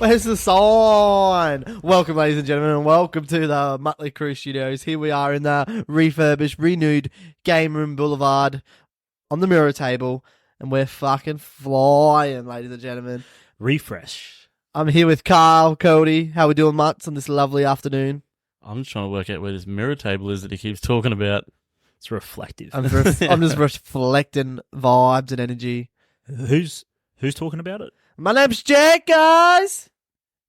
Where's the sign? Welcome, ladies and gentlemen, and welcome to the Muttlay Krew Studios. Here we are in the refurbished, renewed Game Room Boulevard on the mirror table, and we're fucking flying, ladies and gentlemen. Refresh. I'm here with Carl, Cody. How we doing, Mutts, on this lovely afternoon? I'm just trying to work out where this mirror table is that he keeps talking about. It's reflective. I'm just reflecting vibes and energy. Who's talking about it? My name's Jake, guys.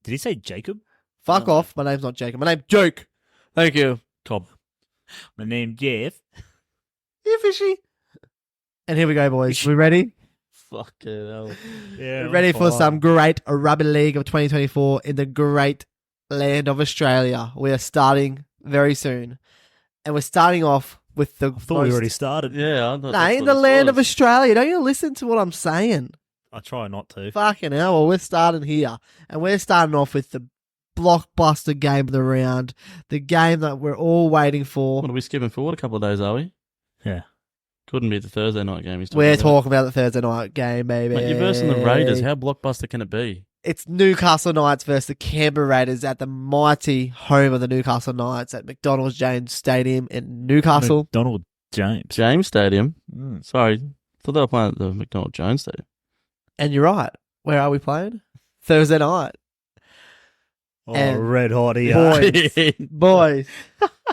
Did he say Jacob? Fuck off. My name's not Jacob. My name's Joke. Thank you. Cobb. My name's Jeff. You fishy. And here we go, boys. We ready? Fucking hell. Yeah. We're ready for some great Rugby League of 2024 in the great land of Australia. We are starting very soon. And we're starting off with the I thought we already started. Yeah, I thought No, in the land of Australia. Don't you listen to what I'm saying? I try not to. Fucking hell. Well, we're starting here. And we're starting off with the blockbuster game of the round. The game that we're all waiting for. What are we skipping forward a couple of days, are we? Yeah. Couldn't be the Thursday night game he's talking We're about. talking about the Thursday night game, baby. Mate, you're versing the Raiders. How blockbuster can it be? It's Newcastle Knights versus the Canberra Raiders at the mighty home of the Newcastle Knights at McDonald's James Stadium in Newcastle. McDonald James. James Stadium? Mm. Sorry. Thought they were playing at the McDonald Jones Stadium. And you're right. Where are we playing? Thursday night. Oh, And red hot here. boys. Boys.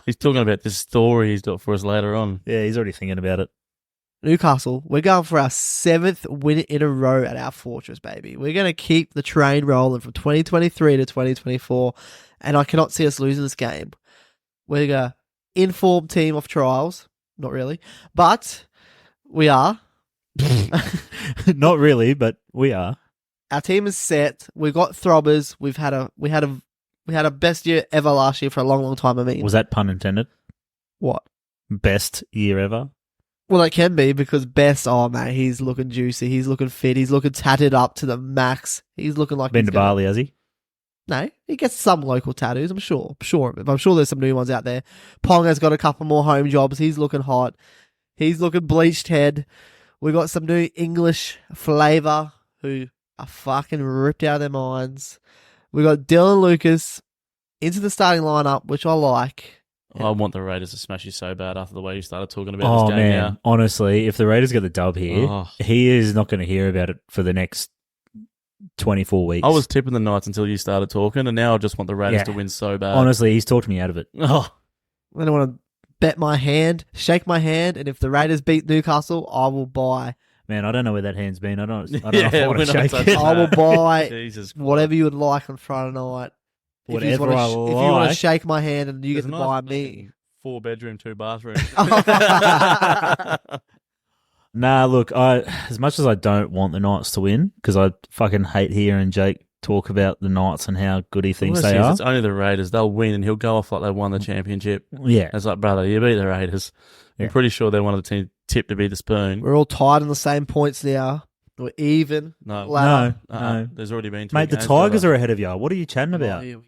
He's talking about this story he's got for us later on. Yeah, he's already thinking about it. Newcastle, we're going for our 7th win in a row at our fortress, baby. We're going to keep the train rolling from 2023 to 2024, and I cannot see us losing this game. We're an informed team of trials. Not really, but we are. Not really, but we are. Our team is set. We've got throbbers. We had a best year ever last year for a long, long time. I mean, Was that pun intended? what? Best year ever? Well, it can be because Best, oh man, he's looking juicy. He's looking fit. He's looking tatted up to the max. He's looking like Been he's to gonna- Bali, has he? No, he gets some local tattoos. I'm sure. I'm sure there's some new ones out there. Ponga's got a couple more home jobs. He's looking hot. He's looking bleached head. We got some new English flavour who are fucking ripped out of their minds. We got Dylan Lucas into the starting lineup, which I like. I want the Raiders to smash you so bad after the way you started talking about Oh, this game man. now. Honestly, if the Raiders get the dub here, Oh. he is not going to hear about it for the next 24 weeks. I was tipping the Knights until you started talking, and now I just want the Raiders Yeah. to win so bad. Honestly, he's talked me out of it. Oh, I don't want to bet my hand, shake my hand, and if the Raiders beat Newcastle, I will buy. Man, I don't know where that hand's been. I don't know Yeah, if I want we're to not shake touching it. I will buy Jesus. whatever you would like on Friday night. Whatever if you I want to like. shake my hand and you There's get a to buy nice me. 4-bedroom, 2-bathroom. Nah, look, as much as I don't want the Knights to win, because I fucking hate hearing Jake talk about the Knights and how good he thinks Worst they is, are. It's only the Raiders. They'll win, and he'll go off like they won the championship. Yeah. It's like, brother, you beat the Raiders. Yeah. I'm pretty sure they're one of the teams tipped to be the spoon. We're all tied on the same points now. We're even. No, Ladder. No. There's already been 2 Mate, the games, Tigers brother. are ahead of you. What are you chatting about? Oh,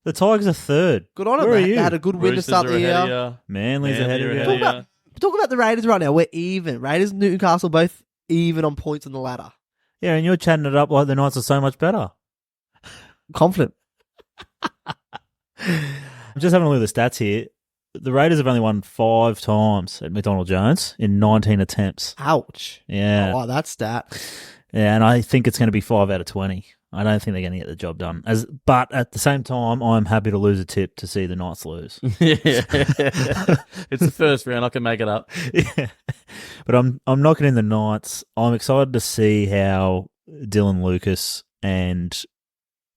The Tigers are third. good on it, Where are mate. you? They had a good win to Roosters start are the ahead year. of Manly's you. ahead of Manly are you. ahead of you. Talk about the Raiders right now. We're even. Raiders and Newcastle both even on points on the ladder. Yeah, and you're chatting it up like the Knights are so much better. Confident. I'm just having a look at the stats here. The Raiders have only won 5 times at McDonald Jones in 19 attempts. Ouch. Yeah. I like that stat. Yeah, and I think it's going to be 5 out of 20. I don't think they're going to get the job done. But at the same time, I'm happy to lose a tip to see the Knights lose. Yeah. It's the first round. I can make it up. Yeah. But I'm knocking in the Knights. I'm excited to see how Dylan Lucas and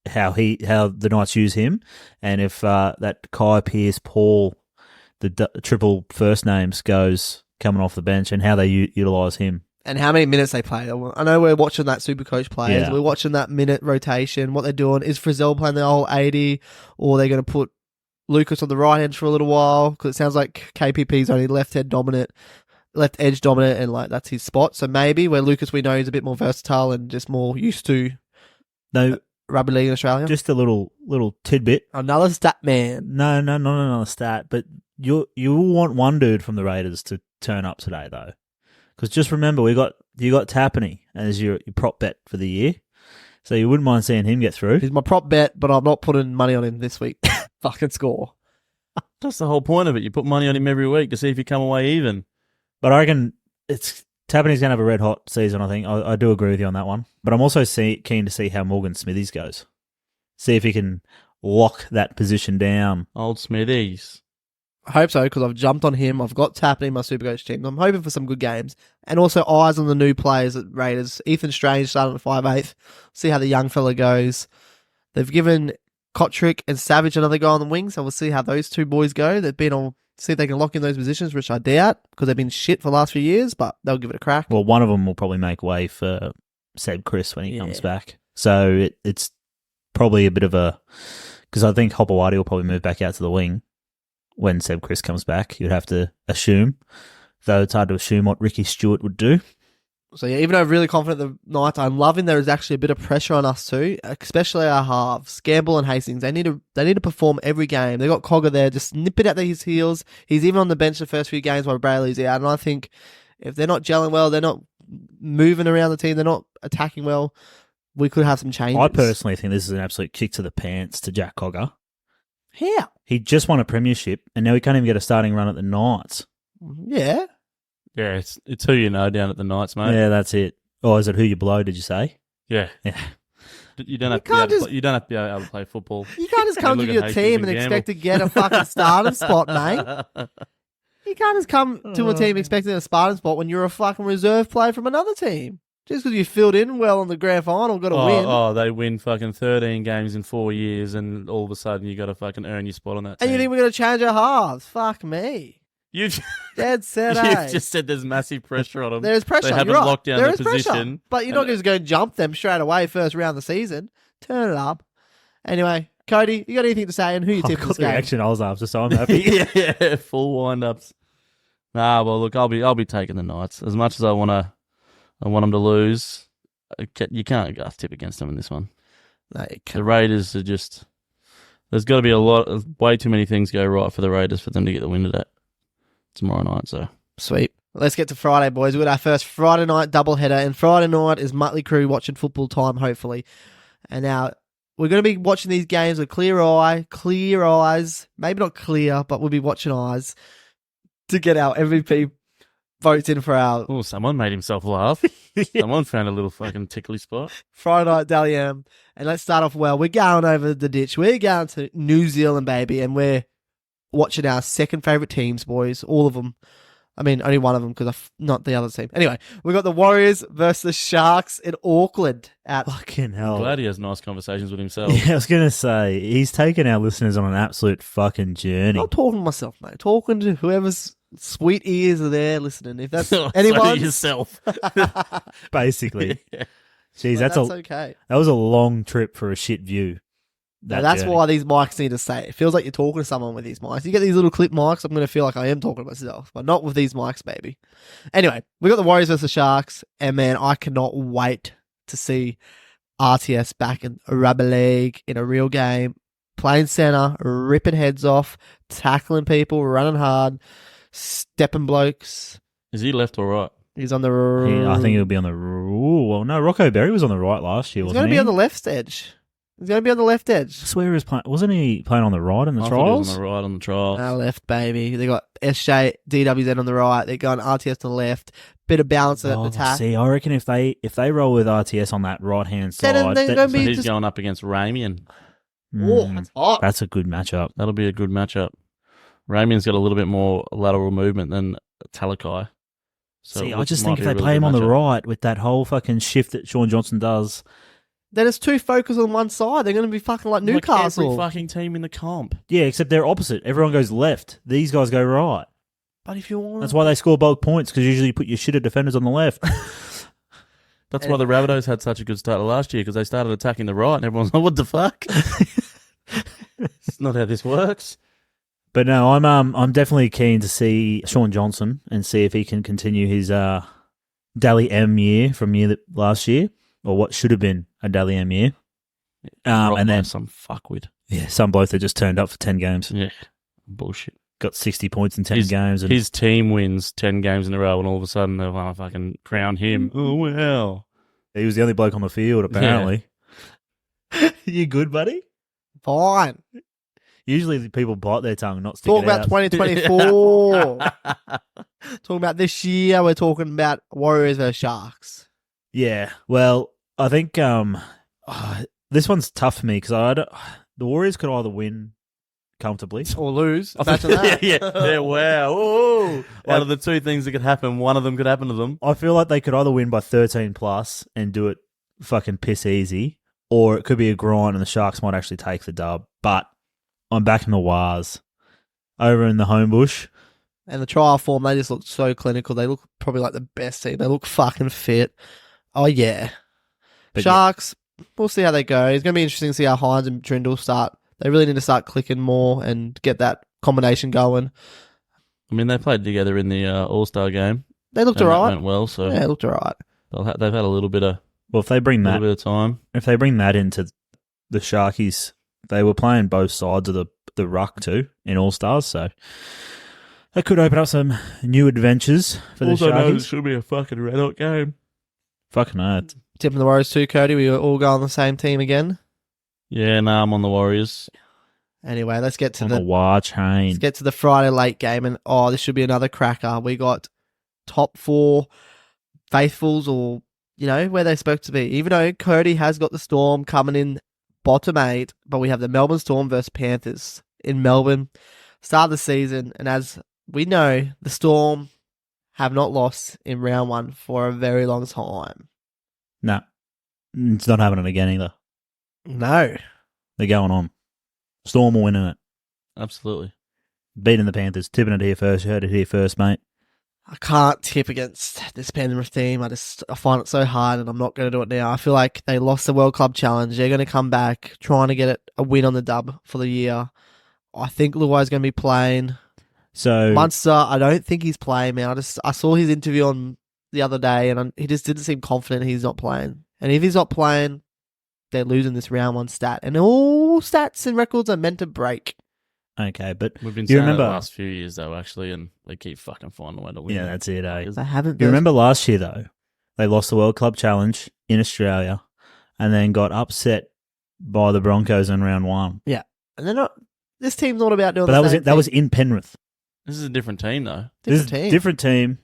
how the Knights use him, and if that Kai Pearce Paul, the triple first names, goes coming off the bench, and how they utilise him. And how many minutes they play. I know we're watching that Supercoach players. Yeah. We're watching that minute rotation. What they're doing. Is Frizzell playing the whole 80, or they're going to put Lucas on the right hand for a little while? Because it sounds like KPP's only left edge dominant, and like that's his spot. So maybe where Lucas we know is a bit more versatile and just more used to No, rugby league in Australia. just a little tidbit. Another stat man. No, not another stat. But you will want one dude from the Raiders to turn up today, though, because just remember you got Tapani as your prop bet for the year. So you wouldn't mind seeing him get through? He's my prop bet, but I'm not putting money on him this week. Fucking score. That's the whole point of it. You put money on him every week to see if you come away even. But I reckon Tappaney's going to have a red-hot season, I think. I do agree with you on that one. But I'm also keen to see how Morgan Smithies goes. See if he can lock that position down. Old Smithies. I hope so, because I've jumped on him. I've got Tappaney in my Supercoach team. I'm hoping for some good games. And also eyes on the new players at Raiders. Ethan Strange starting at 5'8". See how the young fella goes. They've given Kotrick and Savage another guy on the wing, so we'll see how those two boys go. They've been on, see if they can lock in those positions, which I doubt, because they've been shit for the last few years, but they'll give it a crack. Well, one of them will probably make way for Seb Chris when he comes back. So it's probably a bit of a... Because I think Hopewadi will probably move back out to the wing when Seb Chris comes back. You'd have to assume, though it's hard to assume what Ricky Stewart would do. So yeah, even though I'm really confident the Knights, I'm loving there is actually a bit of pressure on us too, especially our halves, Gamble and Hastings. They need to perform every game. They got Cogger there, just nipping at his heels. He's even on the bench the first few games while Brayley's out, and I think if they're not gelling well, they're not moving around the team, they're not attacking well, we could have some changes. I personally think this is an absolute kick to the pants to Jack Cogger. How? He just won a premiership, and now he can't even get a starting run at the Knights. Yeah. Yeah, it's who you know down at the Knights, mate. Yeah, that's it. Oh, is it who you blow, did you say? Yeah. Yeah. You don't have to be able to play football. You can't just come to your team and expect to get a fucking starting spot, mate. You can't just come to a team expecting a starting spot when you're a fucking reserve player from another team. Just because you filled in well in the grand final, got to win. Oh, they win fucking 13 games in 4 years, and all of a sudden you got to fucking earn your spot on that team. And you think we're going to change our halves? Fuck me. Dead set, You've just said there's massive pressure on them. There is pressure. They haven't You're right. locked down there their is position. Pressure, but you're not just going to jump them straight away first round of the season. Turn it up. Anyway, Cody, you got anything to say? And who you tip for this the game? reaction I was after, so I'm happy. Yeah, full wind-ups. Nah, well, look, I'll be taking the Knights. As much as I want them to lose, you can't tip against them in this one. No, the Raiders are just... There's got to be way too many things go right for the Raiders for them to get the win of that tomorrow night. So sweet. Let's get to Friday, boys. We've got our first Friday night doubleheader, and Friday night is Muttlay Krew watching football time, hopefully. And now we're going to be watching these games with clear eyes, maybe not clear, but we'll be watching eyes to get our MVP votes in for our... Oh, someone made himself laugh. Someone found a little fucking tickly spot. Friday night Dally M. And let's start off well. We're going over the ditch. We're going to New Zealand, baby, and we're watching our second favourite teams, boys. All of them. I mean, only one of them because not the other team. Anyway, we got the Warriors versus the Sharks in Auckland. Fucking hell. Glad he has nice conversations with himself. Yeah, I was going to say, he's taken our listeners on an absolute fucking journey. I'm talking to myself, mate. Talking to whoever's sweet ears are there listening. If that's anyone. yourself. Basically. Yeah. Jeez, that's okay. That was a long trip for a shit view. That's why these mics need to say. It feels like you're talking to someone with these mics. You get these little clip mics, I'm going to feel like I am talking to myself, but not with these mics, baby. Anyway, we got the Warriors versus the Sharks, and man, I cannot wait to see RTS back in Rugby League in a real game, playing centre, ripping heads off, tackling people, running hard, stepping blokes. Is he left or right? He's on the... I think he'll be on the... Well, no, Rocco Berry was on the right last year, wasn't he? He's going to be on the left edge. He's going to be on the left edge. I swear he was playing... Wasn't he playing on the right in the I trials? He was on the right on the trials. Left, baby. They got SJ, DWZ on the right. They're going RTS to the left. Bit of balance at the attack. See, I reckon if they roll with RTS on that right-hand side... He's going up against Ramian. That's hot. That's a good matchup. That'll be a good matchup. Ramian's got a little bit more lateral movement than Talakai. So see, I just think if they play him on the right with that whole fucking shift that Sean Johnson does... Then it's two focus on one side. They're going to be fucking like Newcastle. Every fucking team in the comp. Yeah, except they're opposite. Everyone goes left. These guys go right. But if you want... That's why they score bulk points, because usually you put your shitter defenders on the left. That's why the Rabbitohs had such a good start last year, because they started attacking the right and everyone's like, what the fuck? It's not how this works. But no, I'm definitely keen to see Sean Johnson and see if he can continue his Dally M year from last year, or what should have been a Dally M year. And then some fuckwit. Yeah, some bloke that just turned up for 10 games. Yeah, bullshit. Got 60 points in 10 games. And his team wins 10 games in a row, and all of a sudden they want to fucking crown him. Oh, wow. He was the only bloke on the field, apparently. Yeah. You good, buddy? Fine. Usually people bite their tongue, not stick Talk it about out. 2024. Talking about this year, we're talking about Warriors versus Sharks. Yeah, well, I think this one's tough for me because the Warriors could either win comfortably. Or lose. Imagine that. yeah, wow. Ooh. Out of the two things that could happen, one of them could happen to them. I feel like they could either win by 13 plus and do it fucking piss easy, or it could be a grind and the Sharks might actually take the dub. But I'm backing the Wars over in the home bush. And the trial form, they just look so clinical. They look probably like the best team. They look fucking fit. Oh, yeah. But Sharks, we'll see how they go. It's going to be interesting to see how Hines and Trindle start. They really need to start clicking more and get that combination going. I mean, they played together in the All-Star game. They looked and that alright. went well, so Yeah, it looked alright. they've had a little bit of Well, if they bring that time. If they bring that into the Sharkies, they were playing both sides of the ruck too in All Stars, so that could open up some new adventures for the Sharkies. It should be a fucking red hot game. Fucking hell. Tipping the Warriors too, Cody. We all go on the same team again. Yeah, I'm on the Warriors. Anyway, let's get to On the war chain. let's get to the Friday late game, and this should be another cracker. We got top 4 faithfuls, or where they're supposed to be. Even though Cody has got the Storm coming in bottom 8, but we have the Melbourne Storm versus Panthers in Melbourne, start of the season, and as we know, the Storm have not lost in round 1 for a very long time. No, it's not happening again either. No. They're going on. Storm will win it. Absolutely. Beating the Panthers. Tipping it here first. You heard it here first, mate. I can't tip against this Penrith team. I find it so hard, and I'm not going to do it now. I feel like they lost the World Club Challenge. They're going to come back trying to get a win on the dub for the year. I think Luai's going to be playing. So Munster, I don't think he's playing, man. I saw his interview on the other day, and he just didn't seem confident he's not playing. And if he's not playing, they're losing this round 1 stat. And all stats and records are meant to break. okay, but We've been you saying remember that the last few years, though, actually, and they keep fucking finding a way to win. yeah, that's it. Eh? They haven't. You remember last year though? They lost the World Club Challenge in Australia, and then got upset by the Broncos in round 1. And they're not. This team's not about doing. But the that was same it. That thing. was in Penrith. This is a different team, though. Different This is team. different team,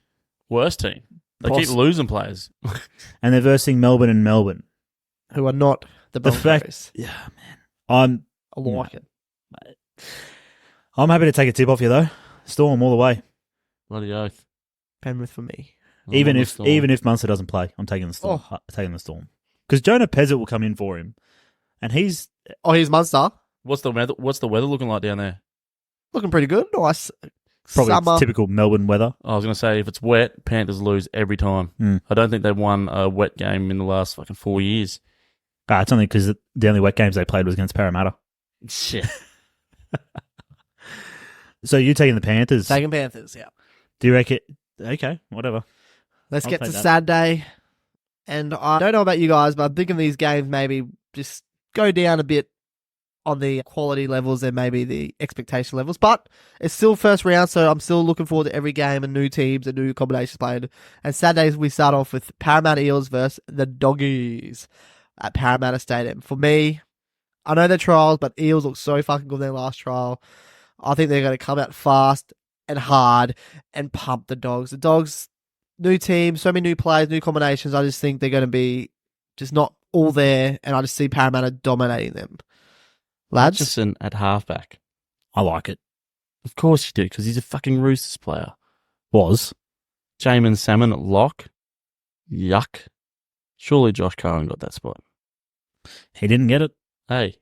Worst team. They keep losing players. and they're versing Melbourne and Melbourne. Who are not the The Broncos. fact, yeah, man, I like it. I'm happy to take a tip off you though. Storm all the way. Bloody oath. Penrith for me. I'm Even on the if Storm. Munster doesn't play, I'm taking the Storm. Oh. Taking the Storm because Jonah Pezzett will come in for him, and he's Oh, here's Munster. What's the weather looking like down there? Looking pretty good. Nice. probably Summer. typical Melbourne weather. I was going to say, if it's wet, Panthers lose every time. Mm. I don't think they've won a wet game in the last fucking 4 years. It's only because the only wet games they played was against Parramatta. Shit. So you're taking the Panthers? Taking Panthers, yeah. Do you reckon? Okay, whatever. Let's I'll get take to that. Saturday. And I don't know about you guys, but I'm thinking these games maybe just go down a bit on the quality levels and maybe the expectation levels. But it's still first round, so I'm still looking forward to every game and new teams and new combinations played. And Saturdays we start off with Parramatta Eels versus the Doggies at Parramatta Stadium. For me, I know they're trials, but Eels look so fucking good in their last trial. I think they're going to come out fast and hard and pump the Dogs. The Dogs, new team, so many new players, new combinations. I just think they're going to be just not all there, and I just see Parramatta dominating them. Lads? Hutchison at halfback. I like it. Of course you do, because he's a fucking Roosters player. Was Jamin Salmon at lock. Yuck. Surely Josh Curran got that spot. he didn't get it? Hey,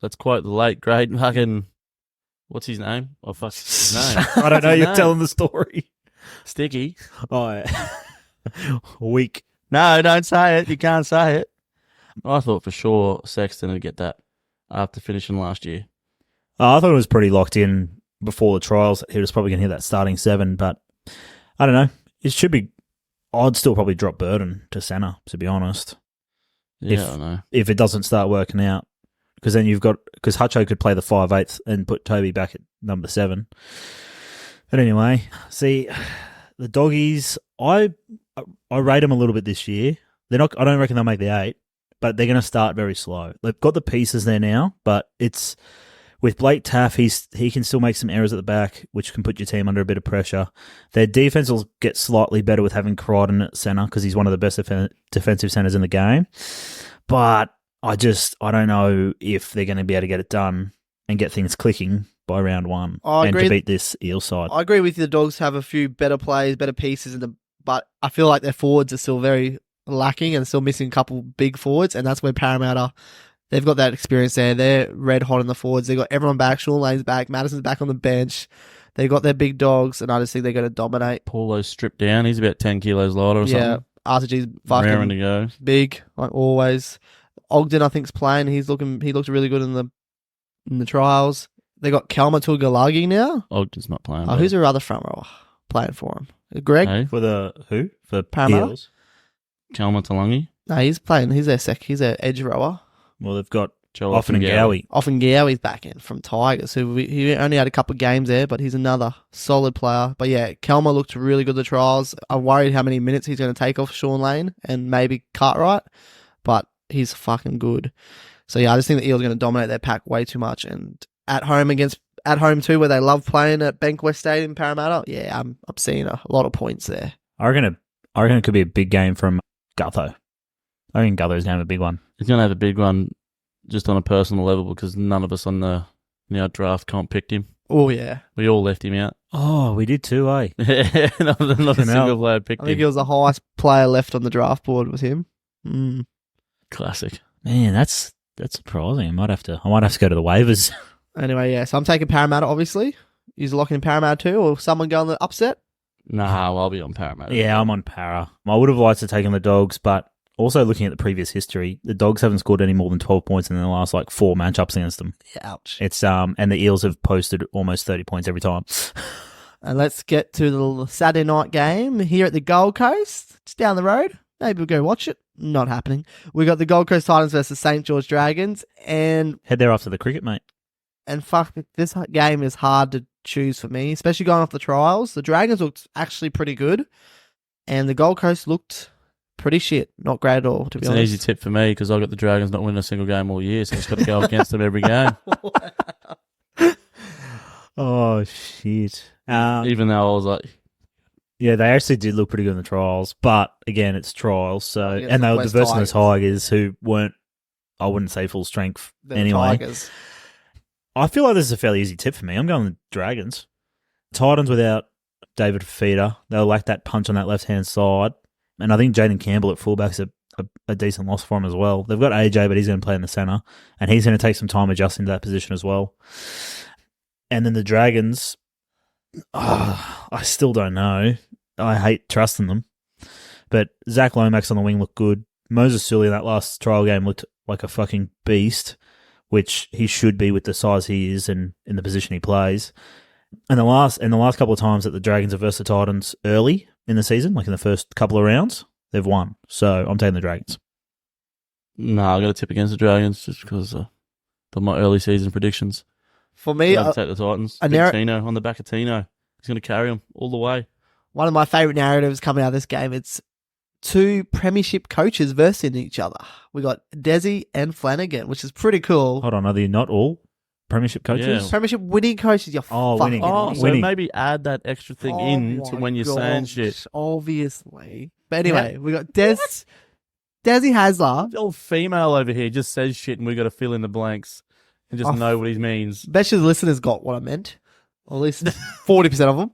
let's quote the late great fucking... What's his name? Oh, fuck his name. I don't know. What's his You're name? telling the story. Sticky. Oh, yeah. Weak. No, don't say it. You can't say it. I thought for sure Sexton would get that after finishing last year. I thought it was pretty locked in before the trials. He was probably going to hit that starting 7, but I don't know. It should be. I'd still probably drop Burden to centre, to be honest. Yeah, I know. If it doesn't start working out, because then you've got Hutcho could play the 5/8 and put Toby back at number 7. But anyway, see the Doggies. I rate them a little bit this year. They're not. I don't reckon they'll make the 8, but they're going to start very slow. They've got the pieces there now, but it's with Blake Taff, he can still make some errors at the back, which can put your team under a bit of pressure. Their defense will get slightly better with having Crichton at centre because he's one of the best defensive centres in the game. But I don't know if they're going to be able to get it done and get things clicking by round one to beat this Eel side. I agree with you. The Dogs have a few better players, better pieces, but I feel like their forwards are still very lacking and still missing a couple big forwards, and that's where Parramatta, they've got that experience there. They're red hot in the forwards. They've got everyone back. Sean Lane's back. Madison's back on the bench. They've got their big dogs, and I just think they're going to dominate. Paulo's stripped down. He's about 10 kilos lighter or something. Yeah, RTG's fucking raring to go. Big, like always. Ogden, I think, is playing. He looked really good in the trials. They got Kelma Tuigalagi now. Ogden's not playing. Who's their other front rower playing for him? Greg? Hey? For the who? For Parramatta? Eels? Kelma Talangi? No, he's playing. He's their edge rower. Well, they've got Joel Offengawi. Offengawi's back in from Tigers. He only had a couple of games there, but he's another solid player. But yeah, Kelma looked really good at the trials. I'm worried how many minutes he's going to take off Sean Lane and maybe Cartwright, but he's fucking good. So yeah, I just think the Eels are going to dominate their pack way too much, and at home too, where they love playing at Bankwest Stadium, Parramatta. Yeah, I'm seeing a lot of points there. I reckon it could be a big game from Gutho. I think Gutho's going to have a big one. He's going to have a big one just on a personal level because none of us on the draft comp picked him. Oh, yeah. We all left him out. Oh, we did too, eh? not a single player picked I him. think he was the highest player left on the draft board with him. Classic. Man, that's surprising. I might have to go to the waivers. Anyway, yeah, so I'm taking Parramatta, obviously. You're locking in Parramatta too, or someone going the upset? Nah, I'll be on Parramatta. Yeah, I'm on Para. I would have liked to take on the Dogs, but also looking at the previous history, the Dogs haven't scored any more than 12 points in the last 4 matchups against them. Yeah, ouch. It's and the Eels have posted almost 30 points every time. And let's get to the Saturday night game here at the Gold Coast. It's down the road. Maybe we'll go watch it. Not happening. We got the Gold Coast Titans versus St. George Dragons, and Head there after the cricket, mate. fuck, this game is hard to choose for me, especially going off the trials. The Dragons looked actually pretty good, and the Gold Coast looked pretty shit. Not great at all, to be honest. It's an easy tip for me because I got the Dragons not winning a single game all year, so I've just got to go against them every game. Oh, shit. Even though I was like... Yeah, they actually did look pretty good in the trials, but again, it's trials. So, Against and they the were West versing the Tigers. Tigers, who weren't, I wouldn't say full strength The anyway. Tigers. I feel like this is a fairly easy tip for me. I'm going with Dragons. Titans without David Fifita, they'll lack that punch on that left-hand side. And I think Jaden Campbell at fullback's a decent loss for him as well. They've got AJ, but he's going to play in the centre, and he's going to take some time adjusting to that position as well. And then the Dragons, I still don't know. I hate trusting them. But Zach Lomax on the wing looked good. Moses Sully in that last trial game looked like a fucking beast, which he should be with the size he is and in the position he plays. And the last couple of times that the Dragons have versed the Titans early in the season, like in the first couple of rounds, they've won. So I'm taking the Dragons. Nah, I got to tip against the Dragons just because of my early season predictions. For me, I'll take the Titans. Tino on the back of Tino. He's going to carry them all the way. one of my favourite narratives coming out of this game, it's two premiership coaches versing each other. We got Desi and Flanagan, which is pretty cool. Hold on, are they not all premiership coaches? Yeah. Premiership winning coaches, you're winning. Oh, so Winning. maybe add that extra thing in to my when you're saying shit. Obviously. But anyway, we got Desi Hasler. The old female over here just says shit and we got to fill in the blanks and just know what he means. Bet you the listeners got what I meant. Or at least 40% of them.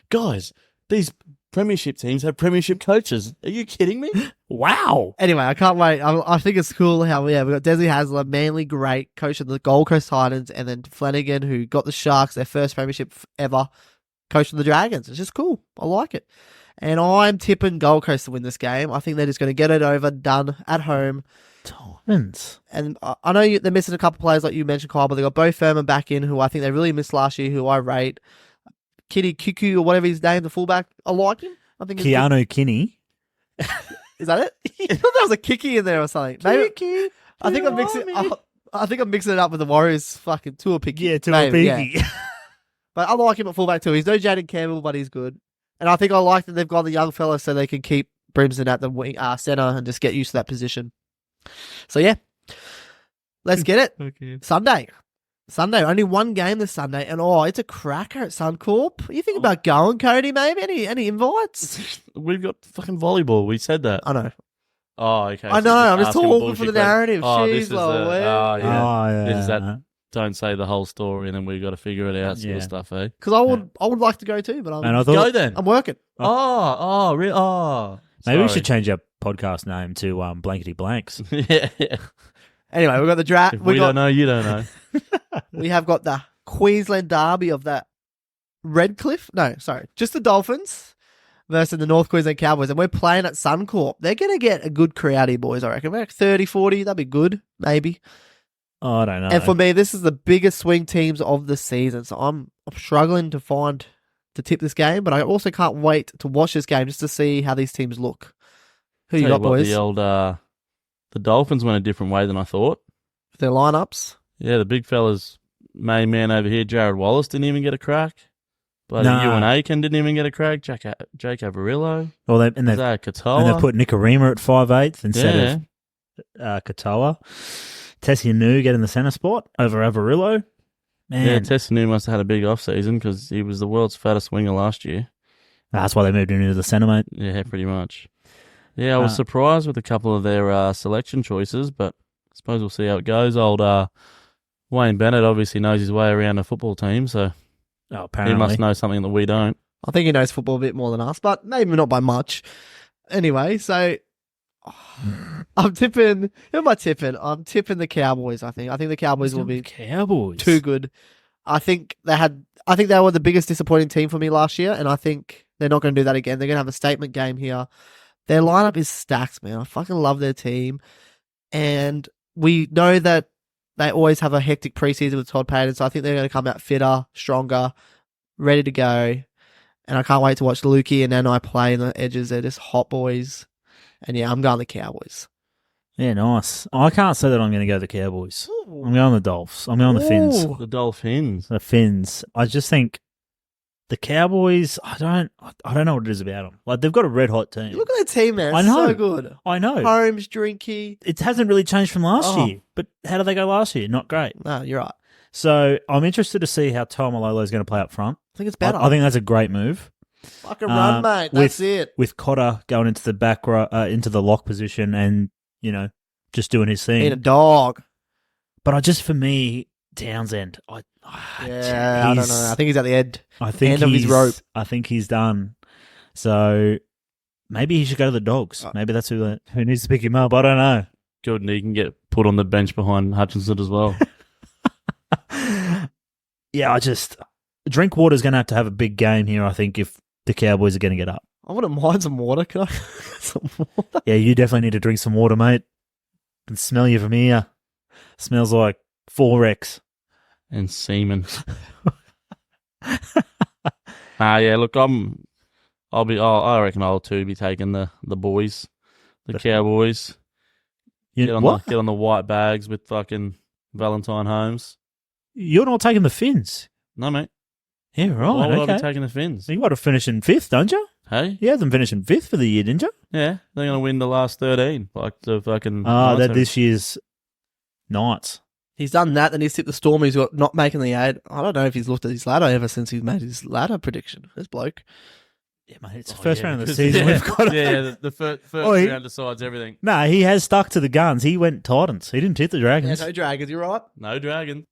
Guys, these premiership teams have premiership coaches. Are you kidding me? Wow. Anyway, I can't wait. I think it's cool how we got Desi Hasler, Manly great, coach of the Gold Coast Titans, and then Flanagan, who got the Sharks their first premiership ever, coach of the Dragons. It's just cool. I like it. And I'm tipping Gold Coast to win this game. I think they're just going to get it over, done at home. Titans. And I know they're missing a couple players like you mentioned, Kyle, but they got Bo Furman back in, who I think they really missed last year, who I rate. Kitty Cuckoo or whatever his name, the fullback. I like him. I think Keanu Kinney. Is that it? I thought there was a Kiki in there or something. Maybe. Kiki, I think I'm mixing. I think I'm mixing it up with the Warriors. Fucking Tua Picky. Yeah, Tua Picky. Yeah. But I like him at fullback too. He's no Jaden Campbell, but he's good. And I think I like that they've got the young fella so they can keep Brimson at the wing, center and just get used to that position. So, yeah. Let's get it. Okay. Sunday. Only one game this Sunday, and it's a cracker at Suncorp. You think about going, Cody? Maybe any invites? We've got fucking volleyball. We said that. I know. Oh, okay. I so know. I'm just asking talking bullshit for the questions. narrative. Oh, Jeez, this is the. Louise. Oh, yeah. yeah. This is that. Don't say the whole story, and then we've got to figure it out, sort Yeah. of stuff, eh? Because I would like to go too, but And I Go thought then. I'm working. Really? Oh, maybe we sorry. should change our podcast name to Blankety Blanks. yeah. Anyway, we've got the draft. If we don't know, you don't know. We have got the Queensland derby of that Redcliffe. No, sorry, just the Dolphins versus the North Queensland Cowboys, and we're playing at Suncorp. They're going to get a good crowd here, boys, I reckon. Like 30, 40, that'd be good, maybe. Oh, I don't know. And for me, this is the biggest swing teams of the season, so I'm struggling to tip this game, but I also can't wait to watch this game just to see how these teams look. Who you Tell got, what, boys? The Dolphins went a different way than I thought. Their lineups. Yeah, the big fellas, main man over here, Jared Wallace, didn't even get a crack. But Ewan Aiken didn't even get a crack. Jake Averillo. Well, they've Katoa. put Nicarima at 5'8" instead of Katoa. Tessianu getting the centre spot over Avarillo. Man, Yeah, Tessianu must have had a big off season because he was the world's fattest winger last year. that's why they moved him into the centre, mate. Yeah, pretty much. Yeah, I was surprised with a couple of their selection choices, but I suppose we'll see how it goes. Old Wayne Bennett obviously knows his way around a football team, so Oh, he apparently. must know something that we don't. I think he knows football a bit more than us, but maybe not by much. Anyway, so I'm tipping. Who am I tipping? I'm tipping the Cowboys. I think the Cowboys will be Cowboys. too good. I think they were the biggest disappointing team for me last year, and I think they're not going to do that again. They're going to have a statement game here. Their lineup is stacked, man. I fucking love their team, and we know that they always have a hectic preseason with Todd Payton, so I think they're going to come out fitter, stronger, ready to go. And I can't wait to watch Lukey and Nanai play in the edges. They're just hot boys. And yeah, I'm going the Cowboys. Yeah, nice. I can't say that I'm going to go the Cowboys. I'm going the Dolphs. I'm going the Finns. Ooh. The Dolphins. The Finns. I just think the Cowboys, I don't know what it is about them. Like, they've got a red hot team. Look at their team, man. I It's know. so good. I know. Holmes, Drinky. It hasn't really changed from last Oh. year. But how did they go last year? Not great. No, you're right. So I'm interested to see how Taumalolo is going to play up front. I think it's better. I think that's a great move. Fucking run, mate. That's it. With Cotter going into the back into the lock position and, just doing his thing. Being a dog. But for me, Townsend, I don't know. I think he's at the end. End of his rope. I think he's done. So maybe he should go to the Dogs. Maybe that's who needs to pick him up. I don't know. Good, and he can get put on the bench behind Hutchinson as well. Yeah, Drinkwater's going to have a big game here, I think, if the Cowboys are going to get up. I wouldn't mind some water. Can I get some water? Yeah, you definitely need to drink some water, mate. I can smell you from here. Smells like 4X. And semen. Yeah, look, I reckon I'll too be taking the boys, the Cowboys. Get on the white bags with fucking Valentine Holmes. You're not taking the Finns? No, mate. Yeah, right. Why would I Okay. be taking the Finns? You got to finish in 5th, don't you? Hey? You have them finishing 5th for the year, didn't you? Yeah, they're going to win the last 13. Like the fucking... They're Knights. this year's Knights. He's done that, then he's tipped the Storm. He's got not making the 8. I don't know if he's looked at his ladder ever since he's made his ladder prediction. This bloke. Yeah, mate, it's the first round of the because- season. Yeah, We've got the first he- round decides everything. No, he has stuck to the guns. He went Titans. He didn't tip the Dragons. Yeah, no Dragons, you're right. No dragon.